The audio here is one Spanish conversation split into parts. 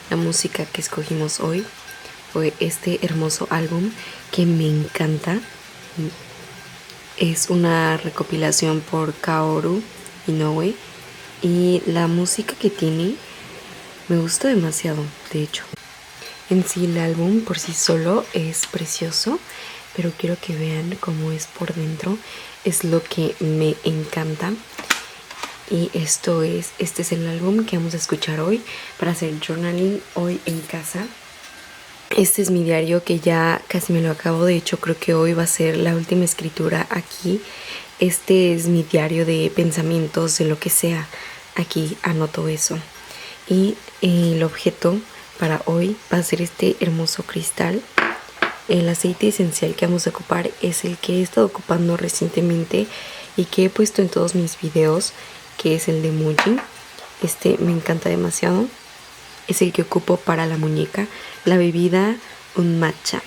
La música que escogimos hoy fue este hermoso álbum que me encanta. Es una recopilación por Kaoru Inoue y la música que tiene me gusta demasiado, de hecho. En sí el álbum por sí solo es precioso, pero quiero que vean cómo es por dentro. Es lo que me encanta. Y este es el álbum que vamos a escuchar hoy para hacer journaling hoy en casa. Este es mi diario que ya casi me lo acabo. De hecho, creo que hoy va a ser la última escritura aquí. Este es mi diario de pensamientos, de lo que sea. Aquí anoto eso. Y el objeto para hoy va a ser este hermoso cristal. El aceite esencial que vamos a ocupar es el que he estado ocupando recientemente y que he puesto en todos mis videos, que es el de Muji. Este me encanta demasiado. Es el que ocupo para la muñeca. La bebida, un matcha.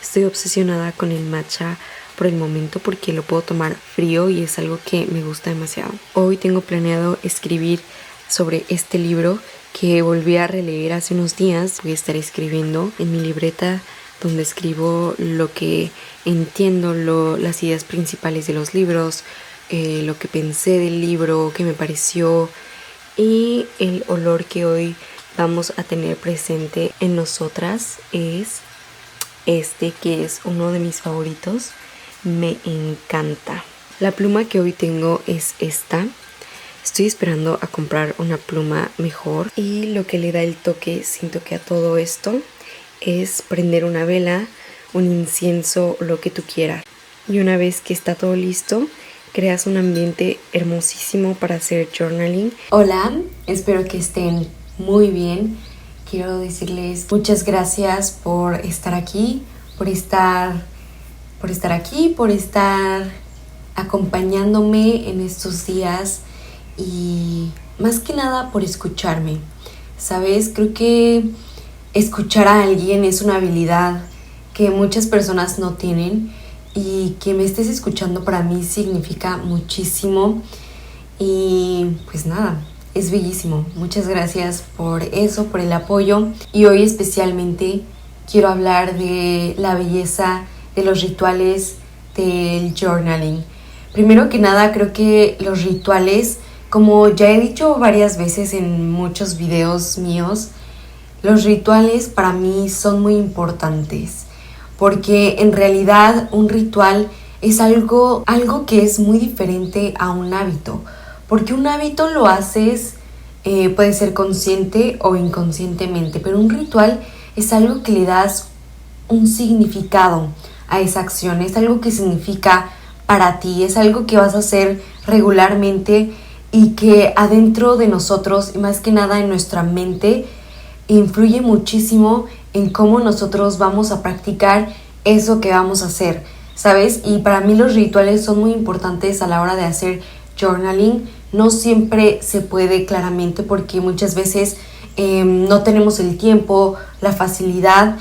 Estoy obsesionada con el matcha por el momento porque lo puedo tomar frío y es algo que me gusta demasiado. Hoy tengo planeado escribir sobre este libro que volví a releer hace unos días. Voy a estar escribiendo en mi libreta donde escribo lo que entiendo, las ideas principales de los libros, lo que pensé del libro, qué me pareció, y el olor que hoy vamos a tener presente en nosotras es este, que es uno de mis favoritos. Me encanta. La pluma que hoy tengo es esta. Estoy esperando a comprar una pluma mejor, y lo que le da el toque, siento que a todo esto, es prender una vela, un incienso, lo que tú quieras. Y una vez que está todo listo, creas un ambiente hermosísimo para hacer journaling. Hola, espero que estén muy bien. Quiero decirles muchas gracias por estar aquí, por estar aquí, por estar acompañándome en estos días y más que nada por escucharme. ¿Sabes? Creo que escuchar a alguien es una habilidad que muchas personas no tienen, y que me estés escuchando para mí significa muchísimo. Y pues nada, es bellísimo. Muchas gracias por eso, por el apoyo. Y hoy especialmente quiero hablar de la belleza de los rituales del journaling. Primero que nada, creo que los rituales, como ya he dicho varias veces en muchos videos míos, los rituales para mí son muy importantes, porque en realidad un ritual es algo que es muy diferente a un hábito, porque un hábito lo haces, puede ser consciente o inconscientemente, pero un ritual es algo que le das un significado a esa acción, es algo que significa para ti, es algo que vas a hacer regularmente y que adentro de nosotros, y más que nada en nuestra mente, influye muchísimo en cómo nosotros vamos a practicar eso que vamos a hacer, ¿sabes? Y para mí los rituales son muy importantes a la hora de hacer journaling. No siempre se puede, claramente, porque muchas veces no tenemos el tiempo, la facilidad,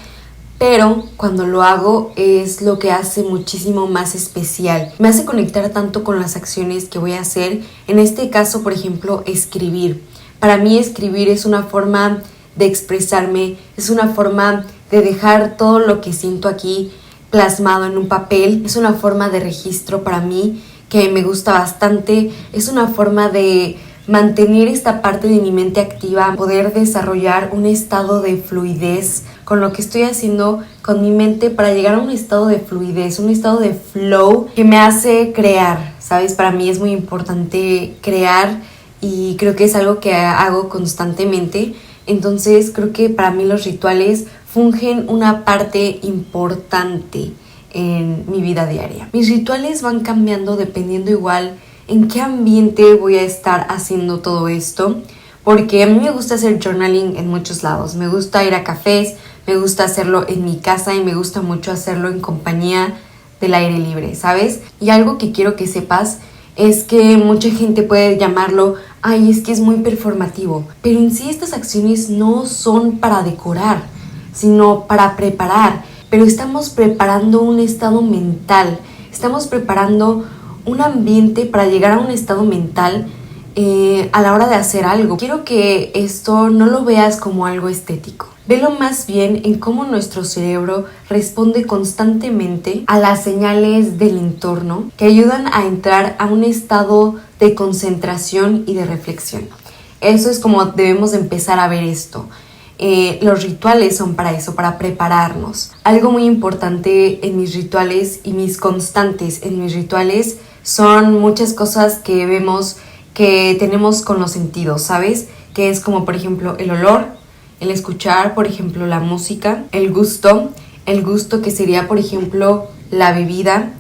pero cuando lo hago es lo que hace muchísimo más especial. Me hace conectar tanto con las acciones que voy a hacer. En este caso, por ejemplo, escribir. Para mí escribir es una forma de expresarme, es una forma de dejar todo lo que siento aquí plasmado en un papel. Es una forma de registro para mí que me gusta bastante. Es una forma de mantener esta parte de mi mente activa, poder desarrollar un estado de fluidez con lo que estoy haciendo con mi mente, para llegar a un estado de fluidez, un estado de flow que me hace crear, ¿sabes? Para mí es muy importante crear y creo que es algo que hago constantemente. Entonces creo que para mí los rituales fungen una parte importante en mi vida diaria. Mis rituales van cambiando dependiendo igual en qué ambiente voy a estar haciendo todo esto, porque a mí me gusta hacer journaling en muchos lados. Me gusta ir a cafés, me gusta hacerlo en mi casa y me gusta mucho hacerlo en compañía del aire libre, ¿sabes? Y algo que quiero que sepas es que mucha gente puede llamarlo, ay, es que es muy performativo, pero en sí estas acciones no son para decorar, sino para preparar. Pero estamos preparando un estado mental, estamos preparando un ambiente para llegar a un estado mental a la hora de hacer algo. Quiero que esto no lo veas como algo estético. Velo más bien en cómo nuestro cerebro responde constantemente a las señales del entorno que ayudan a entrar a un estado de concentración y de reflexión. Eso es como debemos empezar a ver esto. Los rituales son para eso, para prepararnos. Algo muy importante en mis rituales y mis constantes en mis rituales son muchas cosas que vemos que tenemos con los sentidos, ¿sabes? Que es como por ejemplo el olor, el escuchar, por ejemplo, la música, el gusto que sería, por ejemplo, la bebida,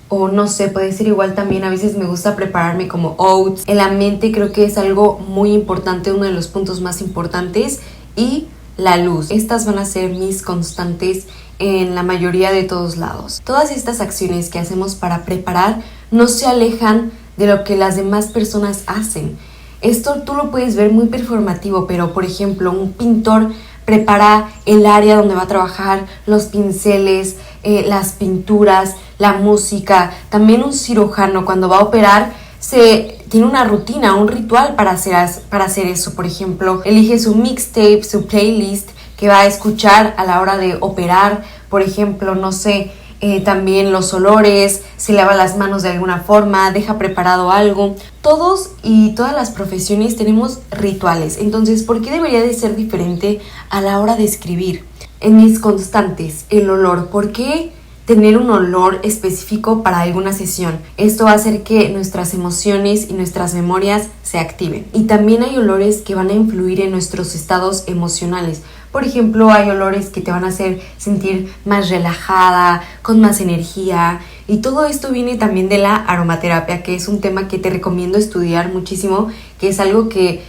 o no sé, puede ser igual también, a veces me gusta prepararme como oats. El ambiente creo que es algo muy importante, uno de los puntos más importantes, y la luz. Estas van a ser mis constantes en la mayoría de todos lados. Todas estas acciones que hacemos para preparar no se alejan de lo que las demás personas hacen. Esto tú lo puedes ver muy performativo, pero por ejemplo un pintor prepara el área donde va a trabajar, los pinceles, las pinturas, la música. También un cirujano cuando va a operar tiene una rutina, un ritual para hacer eso. Por ejemplo, elige su mixtape, su playlist que va a escuchar a la hora de operar. Por ejemplo, no sé, también los olores, se lava las manos de alguna forma, deja preparado algo. Todos y todas las profesiones tenemos rituales. Entonces, ¿por qué debería de ser diferente a la hora de escribir? En mis constantes, el olor. ¿Por qué tener un olor específico para alguna sesión? Esto va a hacer que nuestras emociones y nuestras memorias se activen. Y también hay olores que van a influir en nuestros estados emocionales. Por ejemplo, hay olores que te van a hacer sentir más relajada, con más energía. Y todo esto viene también de la aromaterapia, que es un tema que te recomiendo estudiar muchísimo, que es algo que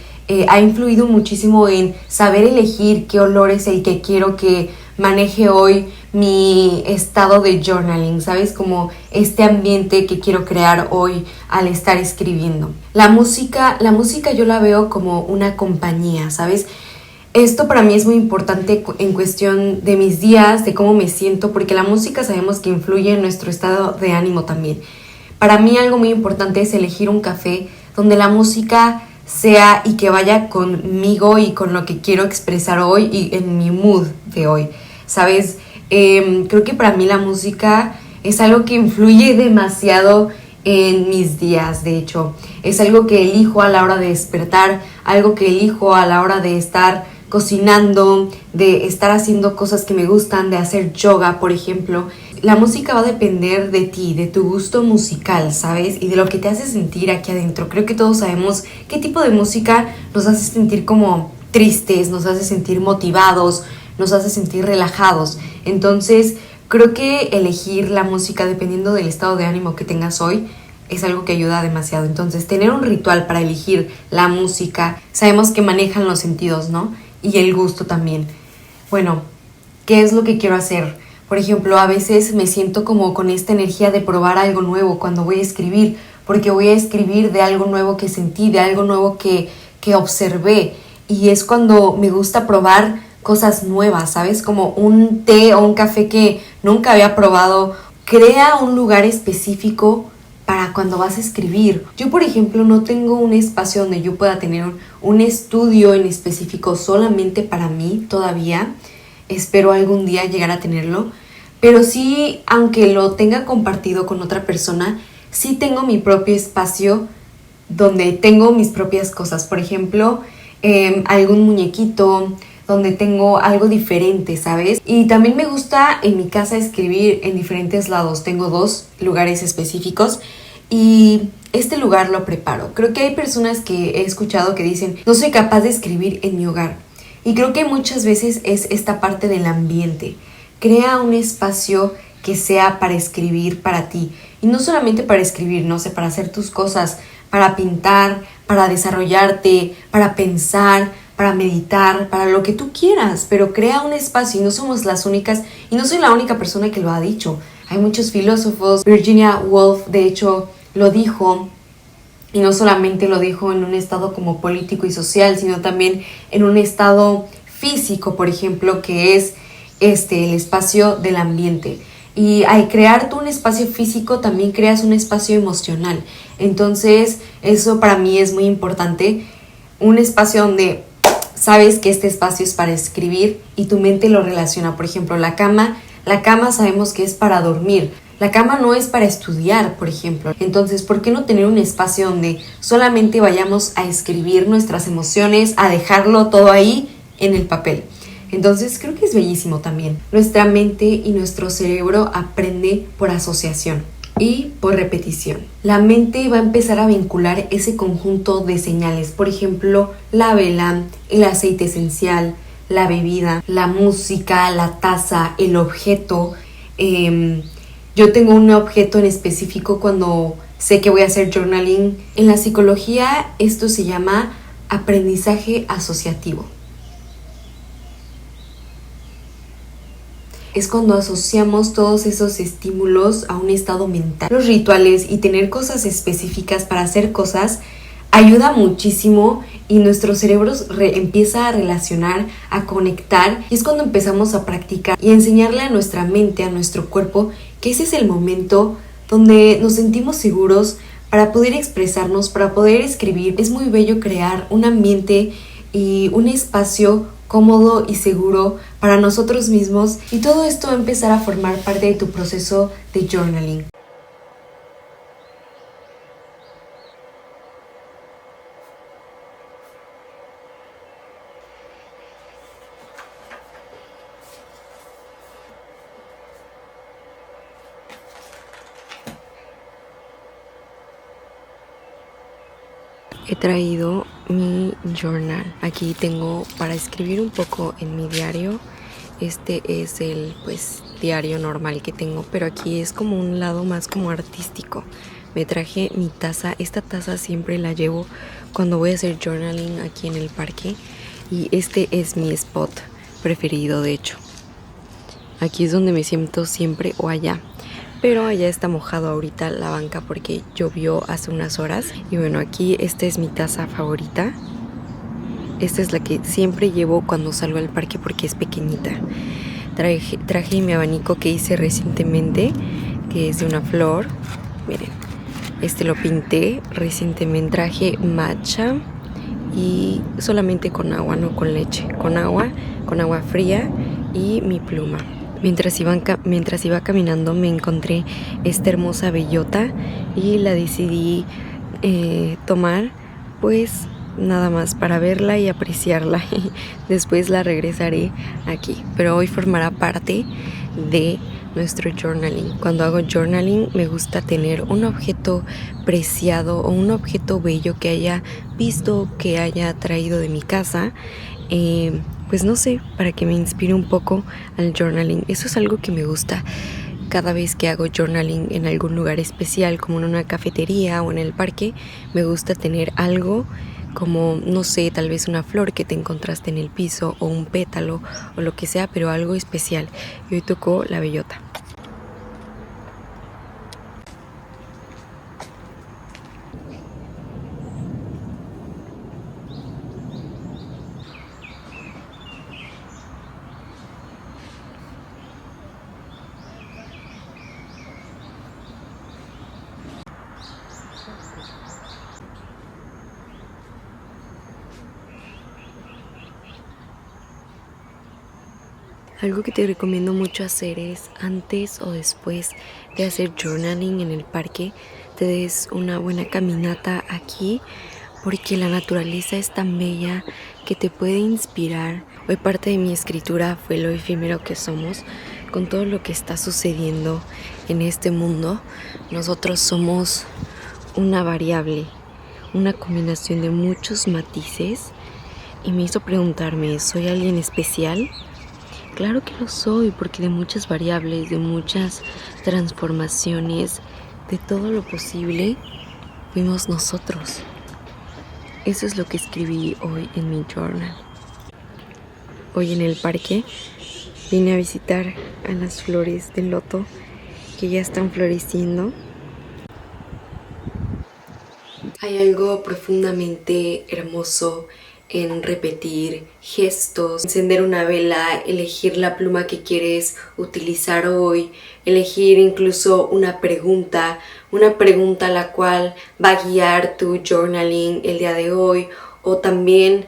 ha influido muchísimo en saber elegir qué olor es el que quiero que maneje hoy mi estado de journaling, ¿sabes? Como este ambiente que quiero crear hoy al estar escribiendo. La música yo la veo como una compañía, ¿sabes? Esto para mí es muy importante en cuestión de mis días, de cómo me siento, porque la música sabemos que influye en nuestro estado de ánimo también. Para mí algo muy importante es elegir un café donde la música sea y que vaya conmigo y con lo que quiero expresar hoy y en mi mood de hoy, ¿sabes? Creo que para mí la música es algo que influye demasiado en mis días. De hecho, es algo que elijo a la hora de despertar, algo que elijo a la hora de estar cocinando, de estar haciendo cosas que me gustan, de hacer yoga, por ejemplo. La música va a depender de ti, de tu gusto musical, ¿sabes? Y de lo que te hace sentir aquí adentro. Creo que todos sabemos qué tipo de música nos hace sentir como tristes, nos hace sentir motivados, nos hace sentir relajados. Entonces, creo que elegir la música dependiendo del estado de ánimo que tengas hoy es algo que ayuda demasiado. Entonces, tener un ritual para elegir la música, sabemos que manejan los sentidos, ¿no? Y el gusto también. Bueno, ¿qué es lo que quiero hacer? Por ejemplo, a veces me siento como con esta energía de probar algo nuevo cuando voy a escribir, porque voy a escribir de algo nuevo que sentí, de algo nuevo que observé. Y es cuando me gusta probar cosas nuevas, ¿sabes? Como un té o un café que nunca había probado. Crea un lugar específico para cuando vas a escribir. Yo, por ejemplo, no tengo un espacio donde yo pueda tener un estudio en específico solamente para mí todavía. Espero algún día llegar a tenerlo. Pero sí, aunque lo tenga compartido con otra persona, sí tengo mi propio espacio donde tengo mis propias cosas. Por ejemplo, algún muñequito donde tengo algo diferente, ¿sabes? Y también me gusta en mi casa escribir en diferentes lados. Tengo 2 lugares específicos y este lugar lo preparo. Creo que hay personas que he escuchado que dicen, no soy capaz de escribir en mi hogar. Y creo que muchas veces es esta parte del ambiente. Crea un espacio que sea para escribir para ti. Y no solamente para escribir, no sé, para hacer tus cosas, para pintar, para desarrollarte, para pensar, para meditar, para lo que tú quieras, pero crea un espacio y no somos las únicas, y no soy la única persona que lo ha dicho. Hay muchos filósofos, Virginia Woolf de hecho lo dijo, y no solamente lo dijo en un estado como político y social, sino también en un estado físico, por ejemplo, que es el espacio del ambiente. Y al crear tú un espacio físico también creas un espacio emocional. Entonces eso para mí es muy importante. Un espacio donde sabes que este espacio es para escribir y tu mente lo relaciona. Por ejemplo, la cama sabemos que es para dormir. La cama no es para estudiar, por ejemplo. Entonces, ¿por qué no tener un espacio donde solamente vayamos a escribir nuestras emociones, a dejarlo todo ahí en el papel? Entonces, creo que es bellísimo también. Nuestra mente y nuestro cerebro aprende por asociación y por repetición. La mente va a empezar a vincular ese conjunto de señales. Por ejemplo, la vela, el aceite esencial, la bebida, la música, la taza, el objeto. Yo tengo un objeto en específico cuando sé que voy a hacer journaling. En la psicología esto se llama aprendizaje asociativo. Es cuando asociamos todos esos estímulos a un estado mental. Los rituales y tener cosas específicas para hacer cosas ayuda muchísimo y nuestro cerebro empieza a relacionar, a conectar, y es cuando empezamos a practicar y enseñarle a nuestra mente, a nuestro cuerpo, que ese es el momento donde nos sentimos seguros para poder expresarnos, para poder escribir. Es muy bello crear un ambiente y un espacio cómodo y seguro para nosotros mismos, y todo esto va a empezar a formar parte de tu proceso de journaling. He traído mi journal. Aquí tengo para escribir un poco en mi diario. Este es el diario normal que tengo, pero aquí es como un lado más como artístico. Me traje mi taza. Esta taza siempre la llevo cuando voy a hacer journaling aquí en el parque, y este es mi spot preferido, de hecho. Aquí es donde me siento siempre, o allá. Pero allá está mojado ahorita la banca porque llovió hace unas horas. Y bueno, aquí esta es mi taza favorita. Esta es la que siempre llevo cuando salgo al parque porque es pequeñita. Traje mi abanico que hice recientemente, que es de una flor. Miren, este lo pinté recientemente. Traje matcha y solamente con agua, no con leche. Con agua fría y mi pluma. Mientras iba caminando me encontré esta hermosa bellota y la decidí tomar, pues nada más para verla y apreciarla. Después la regresaré aquí, pero hoy formará parte de nuestro journaling. Cuando hago journaling me gusta tener un objeto preciado o un objeto bello que haya visto, que haya traído de mi casa, pues no sé, para que me inspire un poco al journaling. Eso es algo que me gusta. Cada vez que hago journaling en algún lugar especial, como en una cafetería o en el parque, me gusta tener algo como, no sé, tal vez una flor que te encontraste en el piso o un pétalo o lo que sea, pero algo especial. Y hoy tocó la bellota. Algo que te recomiendo mucho hacer es, antes o después de hacer journaling en el parque, te des una buena caminata aquí, porque la naturaleza es tan bella que te puede inspirar. Hoy parte de mi escritura fue lo efímero que somos. Con todo lo que está sucediendo en este mundo, nosotros somos una variable, una combinación de muchos matices, y me hizo preguntarme, ¿soy alguien especial? Claro que lo soy, porque de muchas variables, de muchas transformaciones, de todo lo posible, fuimos nosotros. Eso es lo que escribí hoy en mi journal. Hoy en el parque vine a visitar a las flores de loto que ya están floreciendo. Hay algo profundamente hermoso en repetir gestos, encender una vela, elegir la pluma que quieres utilizar hoy, elegir incluso una pregunta la cual va a guiar tu journaling el día de hoy, o también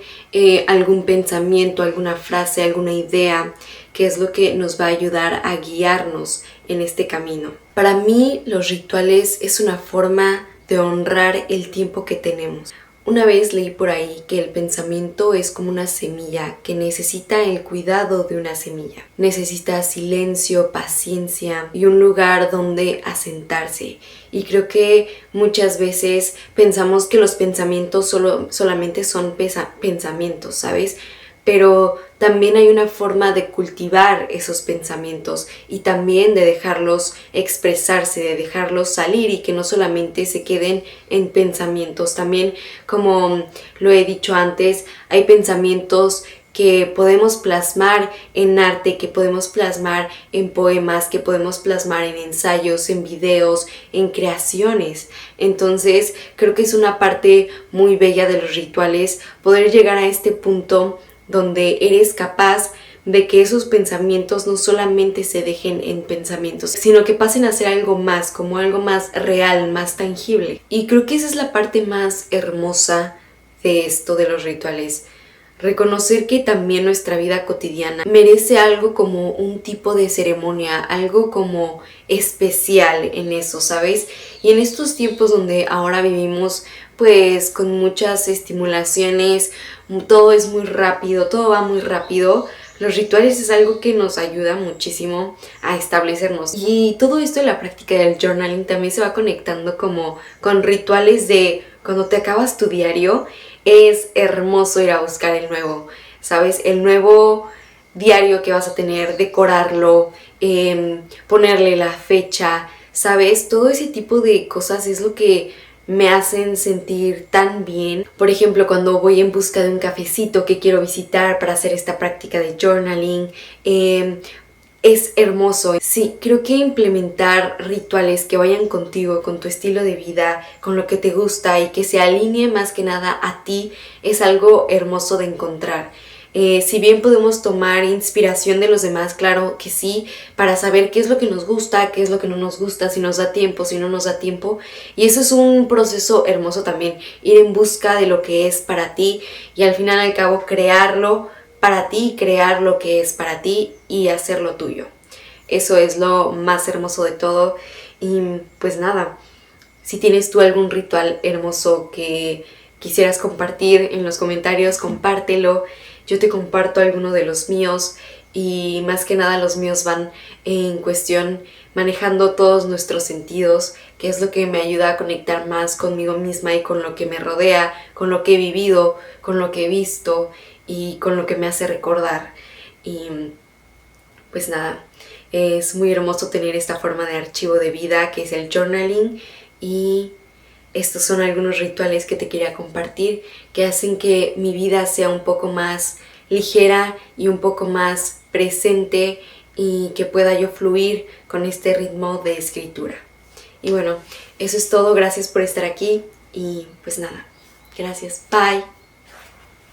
algún pensamiento, alguna frase, alguna idea, que es lo que nos va a ayudar a guiarnos en este camino. Para mí, los rituales es una forma de honrar el tiempo que tenemos. Una vez leí por ahí que el pensamiento es como una semilla que necesita el cuidado de una semilla. Necesita silencio, paciencia y un lugar donde asentarse. Y creo que muchas veces pensamos que los pensamientos solamente son pensamientos, ¿sabes? Pero también hay una forma de cultivar esos pensamientos y también de dejarlos expresarse, de dejarlos salir y que no solamente se queden en pensamientos. También, como lo he dicho antes, hay pensamientos que podemos plasmar en arte, que podemos plasmar en poemas, que podemos plasmar en ensayos, en videos, en creaciones. Entonces, creo que es una parte muy bella de los rituales, poder llegar a este punto donde eres capaz de que esos pensamientos no solamente se dejen en pensamientos, sino que pasen a ser algo más, como algo más real, más tangible. Y creo que esa es la parte más hermosa de esto de los rituales. Reconocer que también nuestra vida cotidiana merece algo como un tipo de ceremonia, algo como especial en eso, ¿sabes? Y en estos tiempos donde ahora vivimos pues con muchas estimulaciones, todo es muy rápido, todo va muy rápido, los rituales es algo que nos ayuda muchísimo a establecernos. Y todo esto de la práctica del journaling también se va conectando como con rituales de cuando te acabas tu diario. Es hermoso ir a buscar el nuevo, ¿sabes? El nuevo diario que vas a tener, decorarlo, ponerle la fecha, ¿sabes? Todo ese tipo de cosas es lo que me hacen sentir tan bien. Por ejemplo, cuando voy en busca de un cafecito que quiero visitar para hacer esta práctica de journaling, es hermoso. Sí, creo que implementar rituales que vayan contigo, con tu estilo de vida, con lo que te gusta y que se alinee más que nada a ti, es algo hermoso de encontrar. Si bien podemos tomar inspiración de los demás, claro que sí, para saber qué es lo que nos gusta, qué es lo que no nos gusta, si nos da tiempo, si no nos da tiempo. Y eso es un proceso hermoso también, ir en busca de lo que es para ti y al final al cabo crearlo para ti, crear lo que es para ti y hacerlo tuyo. Eso es lo más hermoso de todo. Y pues nada, si tienes tú algún ritual hermoso que quisieras compartir en los comentarios, compártelo. Yo te comparto alguno de los míos y más que nada los míos van en cuestión manejando todos nuestros sentidos, que es lo que me ayuda a conectar más conmigo misma y con lo que me rodea, con lo que he vivido, con lo que he visto y con lo que me hace recordar. Y pues nada, es muy hermoso tener esta forma de archivo de vida que es el journaling, y estos son algunos rituales que te quería compartir que hacen que mi vida sea un poco más ligera y un poco más presente y que pueda yo fluir con este ritmo de escritura. Y bueno, eso es todo. Gracias por estar aquí y pues nada, gracias. Bye.